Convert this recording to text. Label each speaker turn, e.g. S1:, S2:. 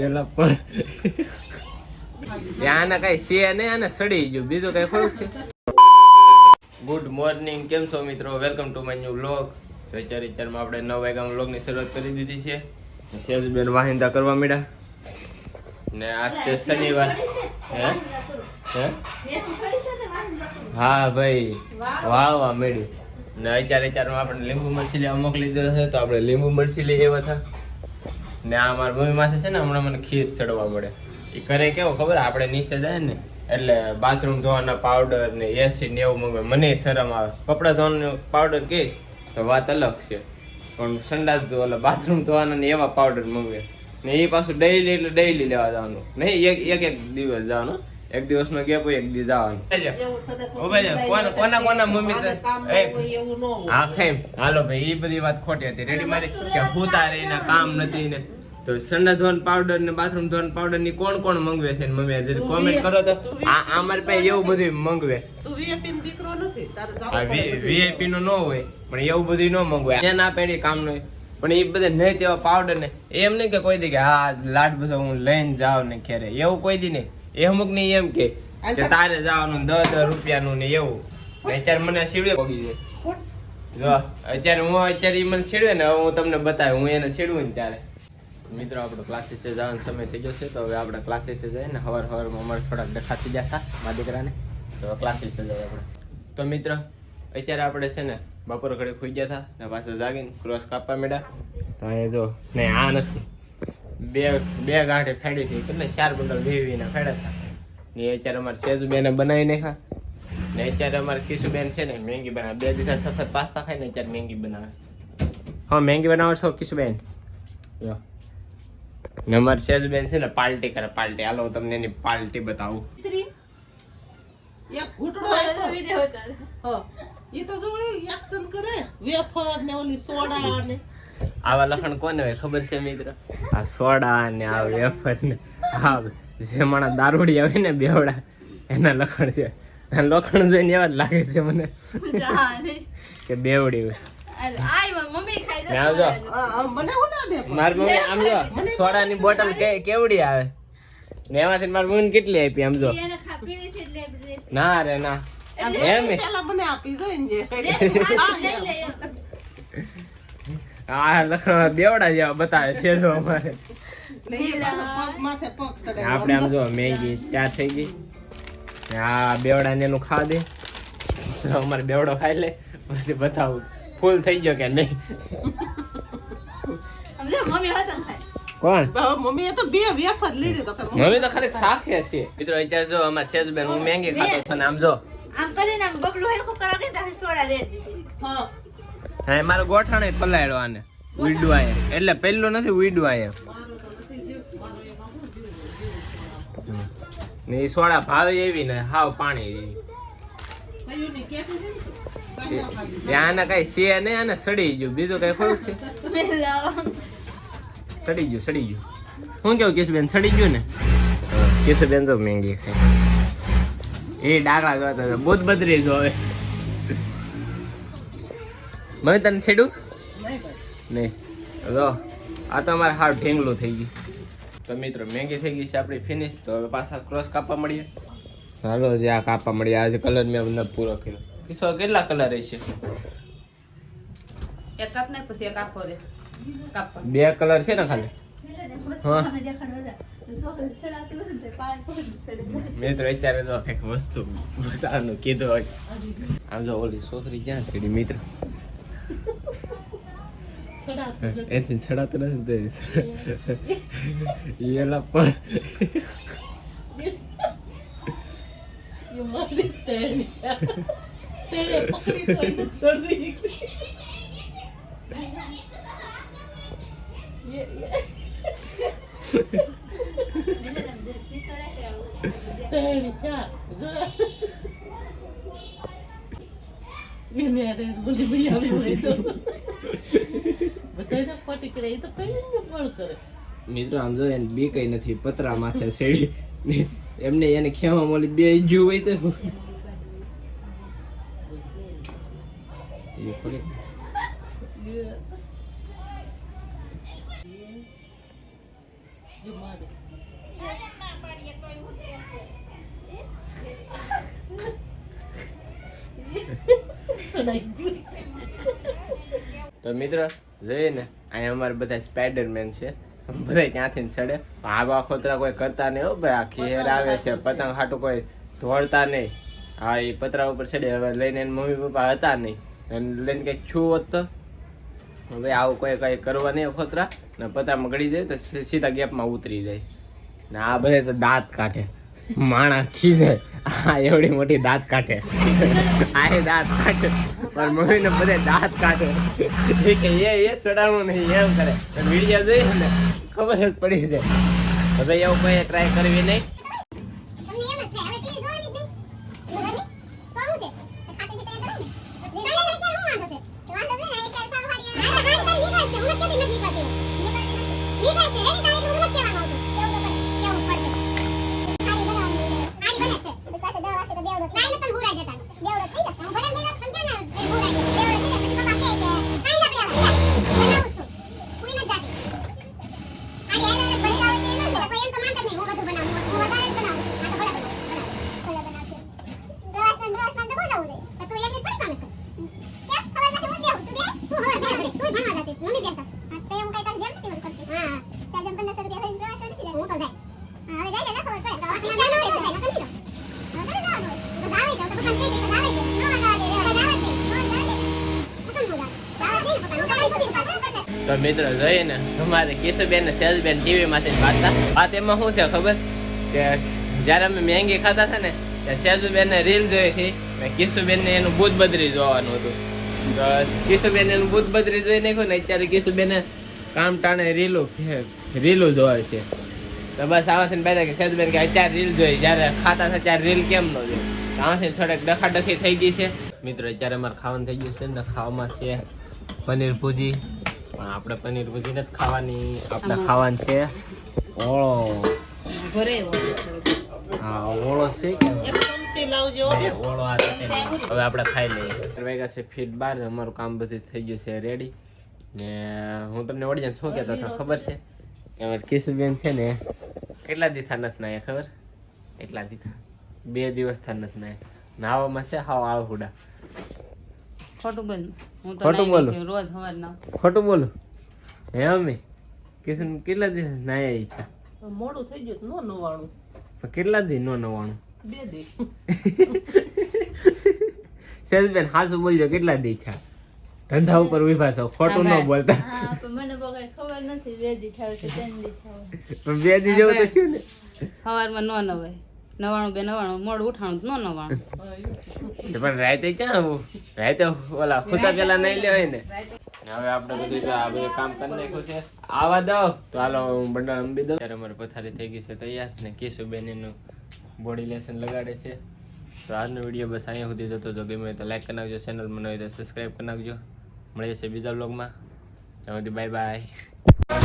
S1: એલા પણ આના કઈ છે નહીં, આને સડી ગયું, બીજું કઈ ખોરું છે. ગુડ મોર્નિંગ, કેમ છો મિત્રો? Welcome to my new vlog. તો અત્યારમાં આપણે 9 વાગ્યામાં વ્લોગની શરૂઆત કરી દીધી છે. સેજબેન વાહિંદા કરવા માંડ્યા ને આજ છે શનિવાર. હે હા ભાઈ, વાળવા મેળ્યું ને અત્યારમાં આપણે લીંબુ મરચી લેવા મોકલી દીધો છે, તો આપણે લીંબુ મરચી લઈ આવ્યા હતા. ને આ મારા મમ્મી માથે છે ને હમણાં મને ખીસ ચડવા મળે. એ કરે કેવો ખબર, આપણે નીચે જાય ને એટલે બાથરૂમ ધોવાના પાવડર ને એસિડ ને એવું મંગાવે. મને શરમ આવે. કપડાં ધોવાનો પાવડર કે તો વાત અલગ છે, પણ સંડાસ ઓલા બાથરૂમ ધોવાના ને એવા પાવડર મંગાવે ને એ પાછું ડેઈલી એટલે ડેઈલી લેવા જવાનું નહીં, એક દિવસ જવાનું. એક દિવસ નો ગેપ હોય, એક દિવસ જવાનું. કોના મમ્મી હા ખાઈ હાલો ભાઈ, એ બધી વાત ખોટી હતી. રેડી મારી કે ભૂતા રે ને કામ નથી ને, તો સંડાસ ધોવાનું પાવડર ને બાથરૂમ ધોવાનું પાવડર ની કોણ કોણ મંગવે છે? મમ્મી કોમેન્ટ કરો તો. આ મારી પાસે એવું બધું મંગવે. વીઆઈપી નો ન હોય પણ એવું બધું ન મંગવે. ના પેડી કામ નો પણ એ બધા નહીં તેવા પાવડર ને એમ નહીં કે કોઈ દી કે હા લાડ બધો હું લઈને જાવ ને ખેરે, એવું કોઈ દી નહીં. એ અમુક નહીં એમ કે તારે જવાનું 10 રૂપિયાનું ને એવું. અત્યારે મને સીડવે પગી જાય. જો અત્યારે મને સીડવે ને, હવે હું તમને બતાવું, હું એને સીડવું ને ત્યારે. મિત્રો આપણો ક્લાસીસે જવાનો સમય થઈ ગયો છે, તો હવે આપણે ક્લાસીસે જઈએ ને. હવારમાં અમારે થોડાક ડખા થઈ ગયા હતા મા દીકરાને, તો ક્લાસીસે જઈએ આપણે. તો મિત્ર અત્યારે આપણે છે ને બપોર ઘડી ખોઈ ગયા હતા ને પાછા જાગીને ક્રોસ કાપવા માંડ્યા. તો અહીંયા જો નહીં, આ નથી, બે ગાંઠે ફેડી હતી, કેટલે 4 બંડલ વેવીને ફેડ્યા હતા ને. અત્યારે અમારે સેજુબેને બનાવી નાખ્યા ને અત્યારે અમારે કિશુબેન છે ને મેંગી બનાવે. 2 દિવસ સખત પાસ્તા ખાઈને અત્યારે મેંગી બનાવે. હા મેંગી બનાવો છો કિશુબેન? જો ને અમારે સેજબેન છે ને પાર્ટી કરે, પાર્ટી. હાલો તમને એની પાર્ટી બતાવું. આવા લખણ કોને હોય ખબર છે મિત્ર? આ સોડા ને આ વેફર ને આ જે માણા દારૂડી આવે ને બેવડા, એના લખણ છે. લખણ જોઈને એવા જ લાગે છે મને કે બેવડી હોય. મારી મમ્મી આમ જો સોડાની બોટલ કેવડી આવે ને, એમાંથી મારી મમ્મી કેટલી આપી આમ જો. ના રે ના, એમ આ લખણ બેવડા જેવા બતાવે છે જો અમારે. આપણે આમ જો મેગી 4 થઈ ગઈ ને આ બેવડા ને એનું ખા દે. અમારે બેવડો ખાઈ લે પછી બતાવું ફૂલ થઈ ગયો કે નહીં. કોણ મમ્મી? તો 2 વેફર લીધી તો મમ્મી તો ખાલી સાખે છે. મિત્રો અત્યારે જો અમાર સેજબેન હું મેંગી ખાતો હતો ને આમ જો આમ કરીને આમ બબલું હેરખું કરવા દે તો સોડા રેડ દીધી. હા મારો ગોઠાણે પલાળ્યો આને ઉઈડું આયા, એટલે પહેલો નથી ઉઈડું આયા ને. એ સોડા ભાવે એવી ને હાવ પાણી જેવી. આને કઈ છે નહીં, આને સડી ગયું, બીજું કઈ ખોરું છે? સડી ગયું શું કેવું કિશુબેન? સડી ગયું ને? કિશુબેન તો મેંગી ખાય, એ ડાકડા જોતા બુધ બદરી જોવે. મમ્મી તને છેડું નહીં? જો આ તો અમારે હાવ ઢેંગલું થઈ ગયું. તો મિત્રો મેંગી થઈ ગઈ છે આપણી ફિનિશ. તો હવે પાછા ક્રોસ કાપવા મળીએ. ચાલો જે આ કાપવા મળીએ. આજે કલર મેં પૂરો કર્યો. કિશો કેટલા કલર રહેશે?
S2: એક કાપ ને પછી એક આખો રે કાપ.
S1: 2 કલર છે ને ખાલી? હા મિત્રો અત્યારે તો કઈક વસ્તુ બતાવવાનું કીધું હોય. આમ જો ઓલી છોકરી ક્યાં ચડી મિત્ર? એથી છડાતું નથી એલા પણ મિત્રો આમ જો એને બી કઈ નથી, પતરા માથે સેડી એમને એને ખેવા મોલી 2 ઇંજુ હોય તો તો મિત્રો જોઈએ ને અહીંયા અમારે બધા સ્પાઈડરમેન છે બધા ક્યાંથી ચડે આવા ખોતરા કોઈ કરતા નહીં હો ભાઈ આ ખેર આવે છે પતંગ હાટું કોઈ દોડતા નહીં હા એ પતરા ઉપર ચડે હવે લઈને એના મમ્મી પપ્પા હતા નહીં અને લઈને કંઈક છું હોત તો હવે આવું કોઈ કંઈ કરવા નહીં ખોતરા ને પતરામાં ગળી જાય તો સીધા ગેપમાં ઉતરી જાય ને આ બધે તો દાંત કાઢે માણા ખીસે આ એવડી મોટી દાંત કાઢે આ દાંત કાઢે પણ મમ્મી ને બધે દાંત કાઢે એ કે એ ચડાવવું નહીં એમ કરે વિડીયો જોઈએ ને ખબર જ પડી જાય હવે એવું કોઈ ટ્રાય કરવી નહીં તો મિત્રો જોઈએ ને અમારે કેશુબેન ને સેલ્સબેન ટીવી માંથી વાત એમાં શું છે ખબર કે જયારે અમે મેંગી ખાતા હતા ને ત્યારે સેજુબેન ને રીલ જોઈ હતી મેં કિશુબેન ને એનું ભૂત બદરી જોવાનું હતું તો કિશુબેન એનું ભૂત બદરી જોઈ નાખ્યું ને અત્યારે કિશુબેન કામ ટાણે રીલું જોવે છે તો બસ આવાથી બેઠા કે સેજુબેન કે અત્યારે રીલ જોઈ જયારે ખાતા હતા ત્યારે રીલ કેમ ન જોઈ આવાથી થોડીક ડખાડખી થઈ ગઈ છે મિત્રો અત્યારે અમારે ખાવાનું થઈ ગયું છે ને ખાવામાં છે પનીર ભુજી પણ આપણે પનીર ભુજી નથી ખાવાની આપણે ખાવાનું છે ઓળો હા ઓળો છે ઓળો આ હવે આપણે ખાઈ લઈએ વાગ્યા છે ફીટ 12 અમારું કામ બધું થઈ ગયું છે રેડી ને હું તમને ઓડિયન્સ શું કહેતો હતો ખબર છે અમારે કિશુબેન છે ને કેટલા દીથા નથી નાયા ખબર એટલા દીથા 2 દિવસ થા નથી નાયા નાવામાં છે હાવ આળહુડા
S2: ખોટું બોલ હું તો
S1: ખોટું બોલું
S2: રોજ સવાર ના
S1: ખોટું બોલું હે અમ્મી કિશન કેટલા દિવસ નાયા ઈચ્છા
S3: મોડું થઈ ગયું નો નવાણું
S1: પણ કેટલા દી નો નવાણું
S3: 2 દી
S1: સેલ્સમેન હાસુ બોલજો કેટલા દી થયા ધંધા ઉપર ઉભા છો ખોટું ન બોલતા
S4: હા તો મને બગાય ખબર નથી વેદી થાવ છે તેંદી થાવ
S1: પણ 2 દી જેવું તો થયું ને
S2: સવારમાં નો નવાય 99 મોડું ઉઠાણું નો નવાણું
S1: પણ રાતે ક્યાં આવું રાતે ઓલા ખુતા પેલા નહીં લેવાય ને હવે આપણે બધું તો આ બધું કામ કરી નાખ્યું છે આવા દો તો હાલો હું બંડલ અંબી દઉં ત્યારે અમારી પથારી થઈ ગઈ છે તૈયાર ને કિશુબેન એનું બોડી લેશન લગાડે છે તો આજનો વિડીયો બસ અહીંયા સુધી જતો જો ગમે તો લાઈક કરી નાખજો ચેનલ મને હોય તો સબસ્ક્રાઈબ કરી નાખજો મળીએ છીએ બીજા બ્લોગમાં ત્યાં સુધી બાય બાય